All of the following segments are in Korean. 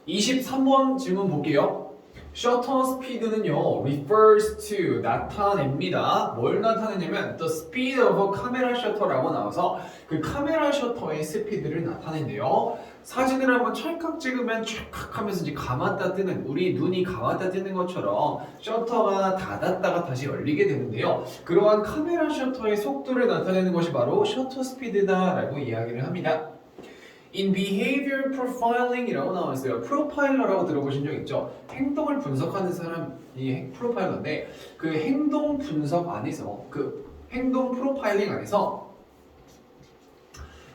23번 질문 볼게요. Shutter speed는요, refers to 나타냅니다. 뭘 나타내냐면 the speed of a camera shutter라고 나와서 그 카메라 셔터의 스피드를 나타낸대요. 사진을 한번 찰칵 찍으면 찰칵 하면서 이제 감았다 뜨는 우리 눈이 감았다 뜨는 것처럼 셔터가 닫았다가 다시 열리게 되는데요. 그러한 카메라 셔터의 속도를 나타내는 것이 바로 셔터 스피드다라고 이야기를 합니다. In behavior profiling이라고 나와있어요. 프로파일러라고 들어보신 적 있죠? 행동을 분석하는 사람이 프로파일러인데 그 행동 분석 안에서 그 행동 프로파일링 안에서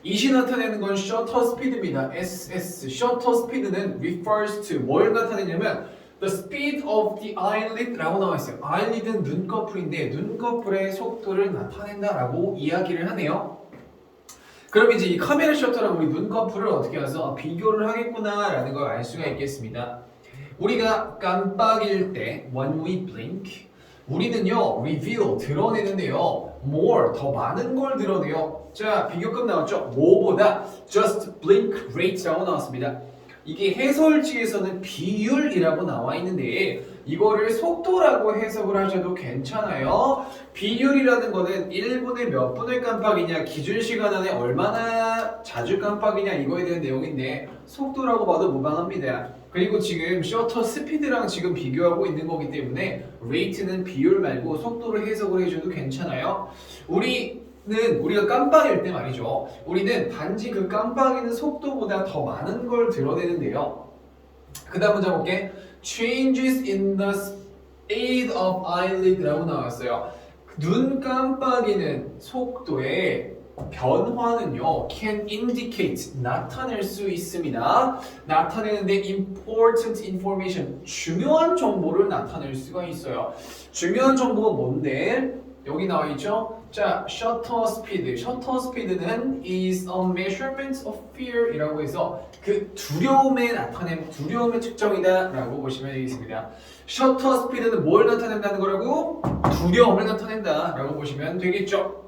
이시 나타내는 건 셔터 스피드입니다. SS 셔터 스피드는 refers to 뭘 나타내냐면 the speed of the eyelid라고 나와있어요. eyelid은 눈꺼풀인데 눈꺼풀의 속도를 나타낸다라고 이야기를 하네요. 그럼 이제 이 카메라 셔터랑 우리 눈꺼풀을 어떻게 해서 비교를 하겠구나 라는 걸 알 수가 있겠습니다. 우리가 깜빡일 때 when we blink 우리는요 reveal 드러내는데요 more 더 많은 걸 드러내요. 자 비교급 나왔죠? 뭐보다 just blink rate라고 나왔습니다. 이게 해설지에서는 비율이라고 나와 있는데 이거를 속도라고 해석을 하셔도 괜찮아요. 비율이라는 거는 1분에 몇 분을 깜빡이냐, 기준 시간 안에 얼마나 자주 깜빡이냐 이거에 대한 내용인데 속도라고 봐도 무방합니다. 그리고 지금 셔터 스피드랑 지금 비교하고 있는 거기 때문에 레이트는 비율 말고 속도를 해석을 해줘도 괜찮아요. 우리가 깜빡일 때 말이죠. 우리는 단지 그 깜빡이는 속도보다 더 많은 걸 드러내는데요. 그 다음 문제 볼게. Changes in the speed of eyelid라고 나왔어요. 눈 깜빡이는 속도의 변화는요 can indicate 나타낼 수 있습니다. 나타내는데 important information 중요한 정보를 나타낼 수가 있어요. 중요한 정보가 뭔데? 여기 나와 있죠? 자, shutter speed. shutter speed는 is a measurement of fear 이라고 해서 그 두려움의 나타냄, 두려움의 측정이다 라고 보시면 되겠습니다. shutter speed는 뭘 나타낸다는 거라고? 두려움을 나타낸다 라고 보시면 되겠죠.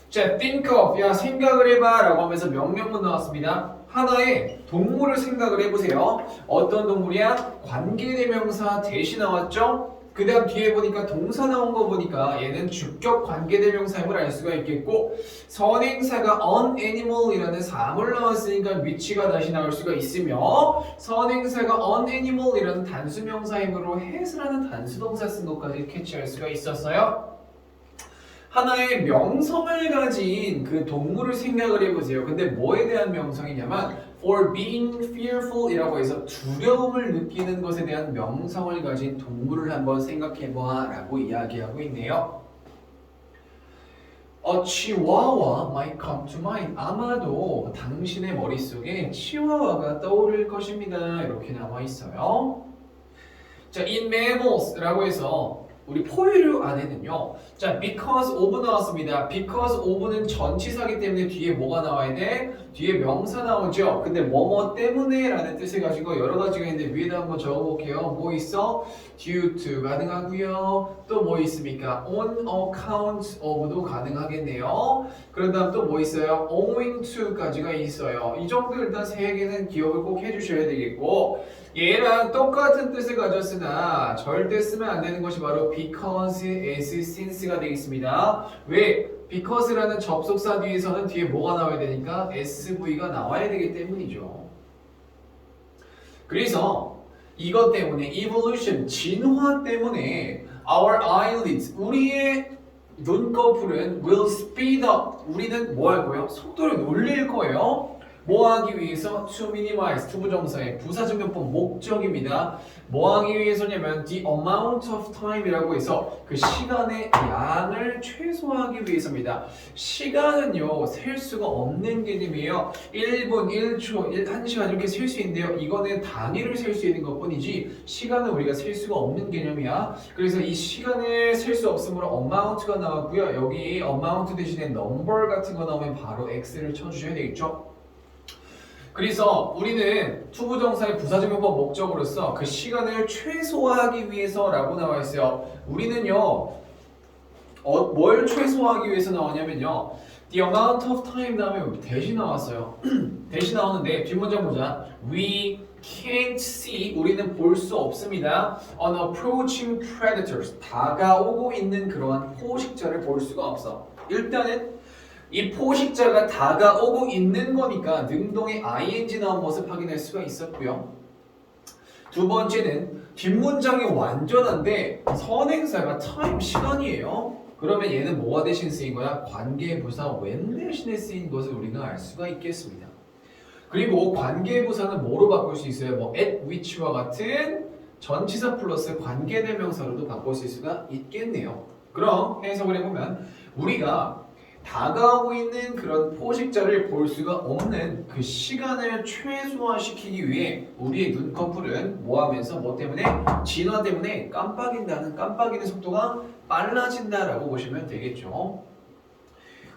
자, think of, 야 생각을 해봐 라고 하면서 명령문 나왔습니다. 하나의 동물을 생각을 해보세요. 어떤 동물이야? 관계대명사 대시 나왔죠? 그 다음 뒤에 보니까 동사 나온 거 보니까 얘는 주격 관계대명사임을 알 수가 있겠고 선행사가 an animal이라는 사물 나왔으니까 위치가 다시 나올 수가 있으며 선행사가 an animal이라는 단수명사이므로 has라는 단수동사 쓴 것까지 캐치할 수가 있었어요. 하나의 명성을 가진 그 동물을 생각을 해보세요. 근데 뭐에 대한 명성이냐면 for being fearful 이라고 해서 두려움을 느끼는 것에 대한 명성을 가진 동물을 한번 생각해봐 라고 이야기하고 있네요. A chihuahua might come to mind. 아마도 당신의 머릿속에 치와와가 떠오를 것입니다. 이렇게 나와 있어요. 자, in mammals 라고 해서 우리 포유류 안에는요. 자, because of 나왔습니다. because of는 전치사기 때문에 뒤에 뭐가 나와야 돼? 뒤에 명사 나오죠. 근데 뭐뭐 때문에 라는 뜻을 가지고 여러 가지가 있는데 위에다 한번 적어볼게요. 뭐 있어? due to 가능하고요. 또 뭐 있습니까? on account of도 가능하겠네요. 그런 다음 또 뭐 있어요? owing to까지가 있어요. 이 정도 일단 세 개는 기억을 꼭 해주셔야 되겠고 얘랑 똑같은 뜻을 가졌으나 절대 쓰면 안 되는 것이 바로 because, as, since가 되겠습니다. 왜? because라는 접속사 뒤에서는 뒤에 뭐가 나와야 되니까 sv가 나와야 되기 때문이죠. 그래서 이것 때문에 evolution, 진화 때문에 our eyelids, 우리의 눈꺼풀은 will speed up. 우리는 뭐 할 거예요? 속도를 올릴 거예요. 뭐 하기 위해서? to minimize, 투부정사의 부사증명법 목적입니다. 뭐 하기 위해서냐면 the amount of time이라고 해서 그 시간의 양을 최소화하기 위해서입니다. 시간은요 셀 수가 없는 개념이에요. 1분, 1초, 1시간 이렇게 셀 수 있는데요. 이거는 단위를 셀 수 있는 것뿐이지 시간은 우리가 셀 수가 없는 개념이야. 그래서 이 시간을 셀 수 없으므로 amount가 나왔고요. 여기 amount 대신에 number 같은 거 나오면 바로 x를 쳐주셔야 되겠죠. 그래서 우리는 투부정사의 부사증명법 목적으로서 그 시간을 최소화하기 위해서라고 나와 있어요. 우리는요 뭘 최소화하기 위해서 나오냐면요 The amount of time 다음에 대신 나왔어요. 대신 나오는데 뒷문장 보자. We can't see, 우리는 볼 수 없습니다. On approaching predators, 다가오고 있는 그러한 포식자를 볼 수가 없어. 일단은 이 포식자가 다가오고 있는 거니까 능동의 ing 나온 모습 확인할 수가 있었고요. 두 번째는 뒷문장이 완전한데 선행사가 time, 시간이에요. 그러면 얘는 뭐가 대신 쓰인 거야? 관계부사 when 대신에 쓰인 것을 우리가 알 수가 있겠습니다. 그리고 관계부사는 뭐로 바꿀 수 있어요? 뭐 at which와 같은 전치사 플러스 관계대명사로도 바꿀 수가 있겠네요. 그럼 해석을 해보면 우리가 다가오고 있는 그런 포식자를 볼 수가 없는 그 시간을 최소화시키기 위해 우리의 눈꺼풀은 뭐 하면서 뭐 때문에? 진화 때문에 깜빡이는 속도가 빨라진다라고 보시면 되겠죠.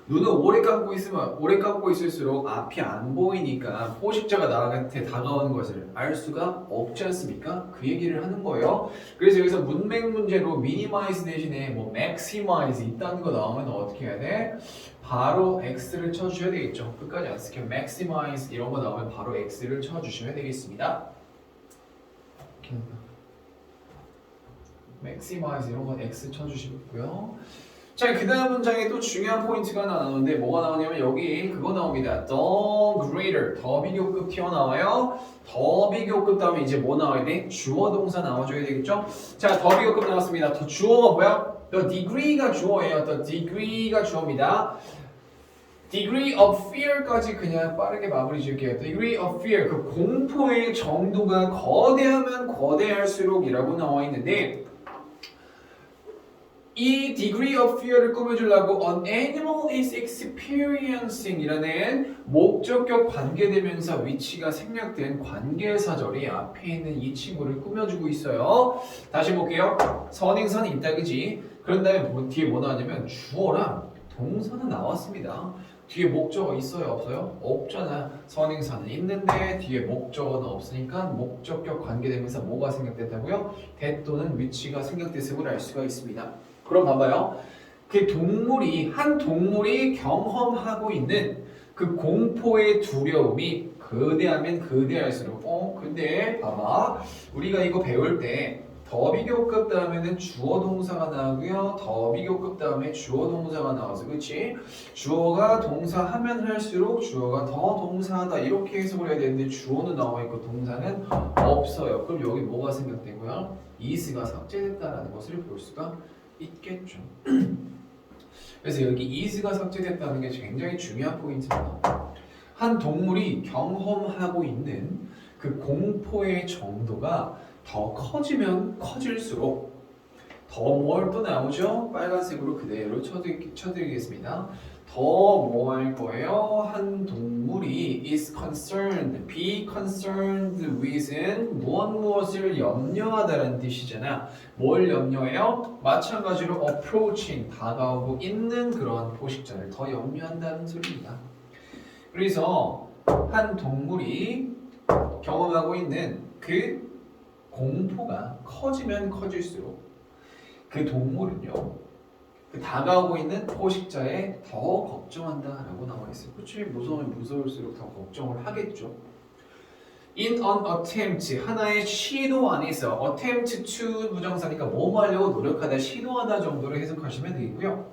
눈을 오래 감고 있을수록 앞이 안 보이니까 포식자가 나한테 다가오는 것을 알 수가 없지 않습니까? 그 얘기를 하는 거예요. 그래서 여기서 문맥 문제로 minimize 대신에 뭐 maximize 있다는 거 나오면 어떻게 해야 돼? 바로 x를 쳐주셔야 되겠죠. 끝까지 안 쓸게요. maximize 이런 거 나오면 바로 x를 쳐주시면 되겠습니다. maximize 이런 건 x 쳐주시고요. 자, 그 다음 문장에 또 중요한 포인트가 나오는데 뭐가 나오냐면 여기 그거 나옵니다. The greater, 더 비교급 튀어나와요. 더 비교급 다음에 이제 뭐 나와야 돼? 주어 동사 나와줘야 되겠죠? 자, 더 비교급 나왔습니다. 더 주어가 뭐야? The degree가 주어예요. The degree가 주어입니다. degree of fear까지 그냥 빠르게 마무리 지을게요. degree of fear, 그 공포의 정도가 거대하면 거대할수록 이라고 나와 있는데 이 degree of fear를 꾸며주려고 an animal is experiencing 이라는 목적격 관계대명사 위치가 생략된 관계사절이 앞에 있는 이 친구를 꾸며주고 있어요. 다시 볼게요. 선행사는 있다, 그지? 그런 다음에 뒤에 뭐 나왔냐면 주어랑 동사는 나왔습니다. 뒤에 목적어 있어요, 없어요? 없잖아. 선행사는 있는데 뒤에 목적어는 없으니까 목적격 관계대명사 뭐가 생략됐다고요? 대 또는 위치가 생략됐음을 알 수가 있습니다. 그럼 봐봐요. 한 동물이 경험하고 있는 그 공포의 두려움이 거대하면 거대할수록 근데 봐봐. 우리가 이거 배울 때 더 비교급 다음에는 주어 동사가 나오고요. 더 비교급 다음에 주어 동사가 나와서 그치? 주어가 동사하면 할수록 주어가 더 동사하다 이렇게 해석을 해야 되는데 주어는 나와 있고 동사는 없어요. 그럼 여기 뭐가 생략되고요? is가 삭제됐다라는 것을 볼 수가 있겠죠. 그래서 여기 is가 삭제됐다는 게 굉장히 중요한 포인트입니다. 한 동물이 경험하고 있는 그 공포의 정도가 더 커지면 커질수록 더 뭘 또 나오죠? 빨간색으로 그대로 쳐드리겠습니다. 더 뭐 할 거예요? 한 동물이 is concerned, be concerned with은 무엇을 염려하다라는 뜻이잖아. 뭘 염려해요? 마찬가지로 approaching, 다가오고 있는 그런 포식자를 더 염려한다는 소리입니다. 그래서 한 동물이 경험하고 있는 그 공포가 커지면 커질수록 그 동물은요, 그 다가오고 있는 포식자에 더 걱정한다라고 나와 있어요. 그치? 무서우면 무서울수록 더 걱정을 하겠죠. In an attempt, 하나의 시도 안에서 attempt to 부정사니까 뭐 하려고 노력하다, 시도하다 정도로 해석하시면 되겠고요.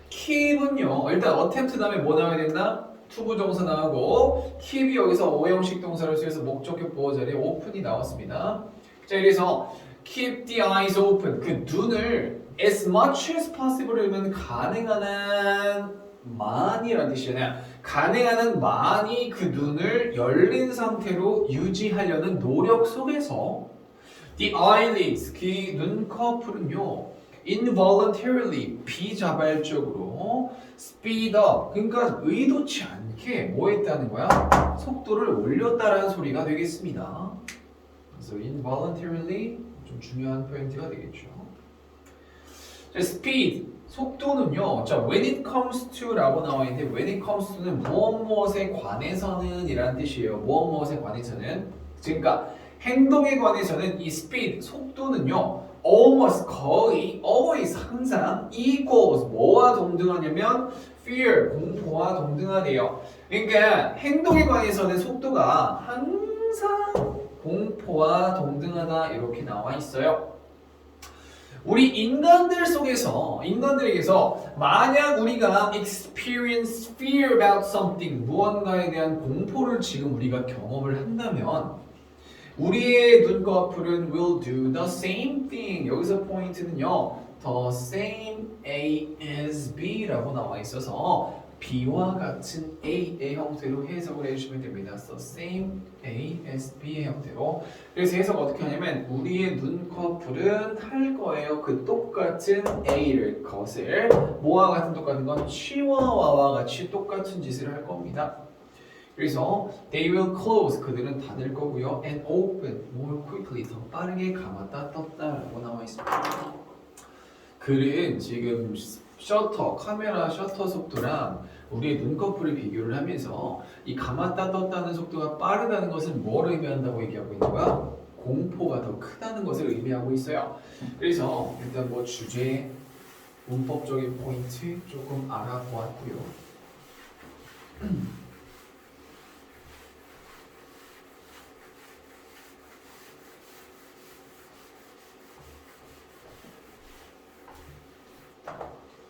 keep은요, 일단 attempt 다음에 뭐 나와야 된다? to 부정사 나오고 keep이 여기서 오형식 동사를 쓰여서 목적격 보호 자리에 open이 나왔습니다. 자, 그래서 keep the eyes open, 그 눈을 as much as possible 이면 가능한 한 많이라는 뜻이잖아요. 가능한 한 많이 그 눈을 열린 상태로 유지하려는 노력 속에서 the eyelids, 그 눈꺼풀은요 involuntarily, 비자발적으로 speed up, 그러니까 의도치 않게 뭐 했다는 거야? 속도를 올렸다라는 소리가 되겠습니다. 그래서 involuntarily 좀 중요한 포인트가 되겠죠. 자, speed, 속도는요. 자, when it comes to라고 나와 있는데 when it comes to는 무엇에 관해서는 이라는 뜻이에요. 무엇에 관해서는. 그러니까 행동에 관해서는 이 speed, 속도는요. almost, 거의, always, 항상 equals, 뭐와 동등하냐면 fear, 공포와 동등하대요. 그러니까 행동에 관해서는 속도가 항상 공포와 동등하다 이렇게 나와 있어요. 우리 인간들에게서 만약 우리가 experience fear about something, 무언가에 대한 공포를 지금 우리가 경험을 한다면 우리의 눈꺼풀은 will do the same thing. 여기서 포인트는요. the same A as B라고 나와 있어서 B와 같은 A의 형태로 해석을 해주시면 됩니다. the same A as B의 형태로. 그래서 해석 어떻게 하냐면 우리의 눈꺼풀은 할 거예요. 그 똑같은 A를 것을 뭐와 같은 똑같은 건 치와와와 같이 똑같은 짓을 할 겁니다. 그래서 they will close 그들은 닫을 거고요 and open more quickly 더 빠르게 감았다 떴다라고 나와 있습니다. 글은 지금 카메라 셔터 속도랑 우리의 눈꺼풀을 비교를 하면서 이 감았다 떴다는 속도가 빠르다는 것은 뭘 의미한다고 얘기하고 있는 거야? 공포가 더 크다는 것을 의미하고 있어요. 그래서 일단 뭐 주제, 문법적인 포인트 조금 알아보았고요.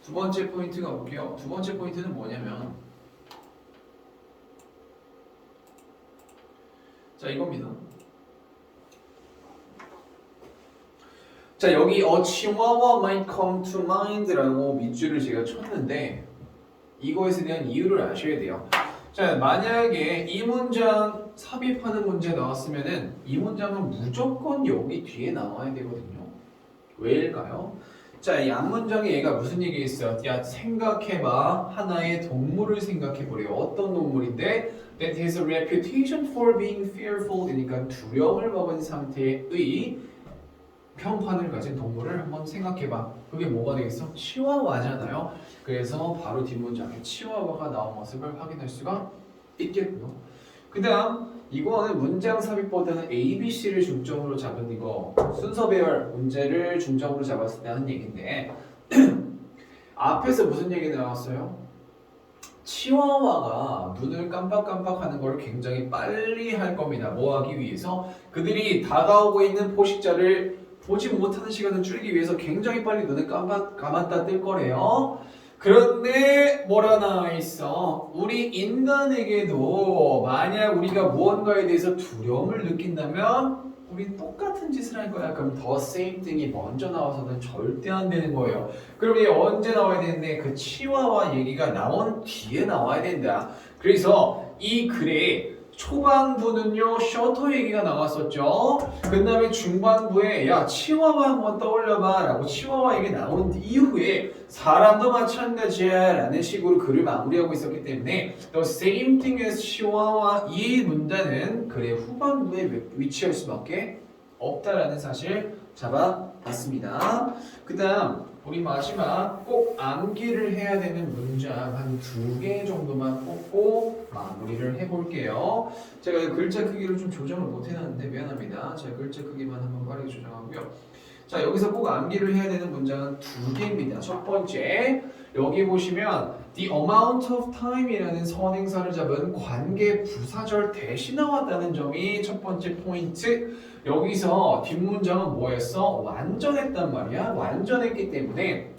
두 번째 포인트가 볼게요. 두 번째 포인트는 뭐냐면 자 이겁니다. 자 여기 a chihuahua might come to mind라고 밑줄을 제가 쳤는데 이거에 대한 이유를 아셔야 돼요. 자 만약에 이 문장 삽입하는 문제 나왔으면은 이 문장은 무조건 여기 뒤에 나와야 되거든요. 왜일까요? 자, 이 앞문장에 얘가 무슨 얘기했어요? 야, 생각해봐. 하나의 동물을 생각해보래요. 어떤 동물인데? That has a reputation for being fearful. 그러니까 두려움을 먹은 상태의 평판을 가진 동물을 한번 생각해봐. 그게 뭐가 되겠어? 치와와잖아요. 그래서 바로 뒷문장에 치와와가 나온 모습을 확인할 수가 있겠고요. 그 다음 이거는 문장 삽입보다는 A, B, C를 중점으로 잡은 이거 순서 배열 문제를 중점으로 잡았을 때 하는 얘기인데 앞에서 무슨 얘기 나왔어요? 치와와가 눈을 깜빡깜빡하는 걸 굉장히 빨리 할 겁니다. 뭐 하기 위해서? 그들이 다가오고 있는 포식자를 보지 못하는 시간을 줄이기 위해서 굉장히 빨리 눈을 감았다 뜰 거래요. 그런데 뭐라 나와 있어? 우리 인간에게도 만약 우리가 무언가에 대해서 두려움을 느낀다면 우린 똑같은 짓을 할 거야. 그럼 the same thing이 먼저 나와서는 절대 안 되는 거예요. 그럼 이게 언제 나와야 되는데 그 치와와 얘기가 나온 뒤에 나와야 된다. 그래서 이 글에 초반부는요 셔터 얘기가 나왔었죠. 그 다음에 중반부에 야 치와와 한번 떠올려봐 라고 치와와 얘기 나온 이후에 사람도 마찬가지야 라는 식으로 글을 마무리하고 있었기 때문에 The same thing as 치와와 이 문단은 글의 후반부에 위치할 수밖에 없다라는 사실 잡아봤습니다. 그 다음 우리 마지막 꼭 암기를 해야 되는 문장 한 2개 정도만 뽑고 마무리를 해볼게요. 제가 글자 크기를 좀 조정을 못 해놨는데 미안합니다. 제가 글자 크기만 한번 빠르게 조정하고요. 자 여기서 꼭 암기를 해야 되는 문장은 2개입니다. 첫 번째 여기 보시면 the amount of time이라는 선행사를 잡은 관계 부사절 대신 나왔다는 점이 첫 번째 포인트. 여기서 뒷문장은 뭐였어? 완전했단 말이야. 완전했기 때문에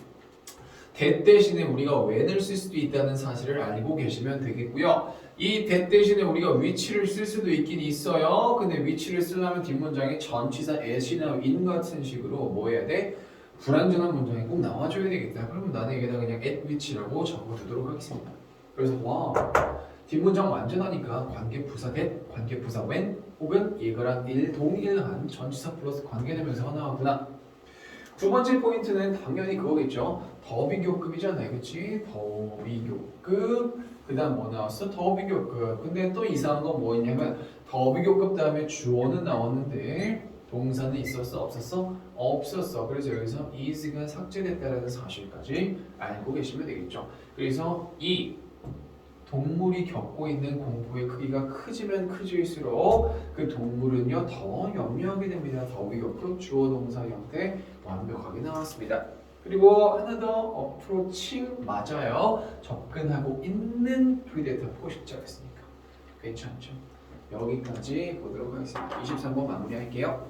that 대신에 우리가 when을 쓸 수도 있다는 사실을 알고 계시면 되겠고요. 이 that 대신에 우리가 which를 쓸 수도 있긴 있어요. 근데 which를 쓰려면 뒷문장에 전치사 as이나 in 같은 식으로 뭐 해야 돼? 불완전한 문장이 꼭 나와줘야 되겠다. 그러면 나는 여기다 그냥 at which라고 적어두도록 하겠습니다. 그래서 와 뒷문장 완전하니까 관계부사 that, 관계부사 when 혹은 이거랑 동일한 전치사 플러스 관계대명사가 나왔구나. 두 번째 포인트는 당연히 그거겠죠. 더비교급이잖아요. 그치? 더비교급 그 다음 뭐 나왔어? 더비교급. 근데 또 이상한 건 뭐 있냐면 더비교급 다음에 주어는 나왔는데 동사는 있었어? 없었어? 없었어. 그래서 여기서 is가 삭제됐다는 사실까지 알고 계시면 되겠죠. 그래서 이 동물이 겪고 있는 공포의 크기가 크지면 크질수록 그 동물은요 더 염려하게 됩니다. 더비교급 주어 동사 형태 완벽하게 나왔습니다. 그리고 하나 더 approaching 맞아요. 접근하고 있는 프리데이터 포식자였으니까 괜찮죠. 여기까지 보도록 하겠습니다. 23번 마무리할게요.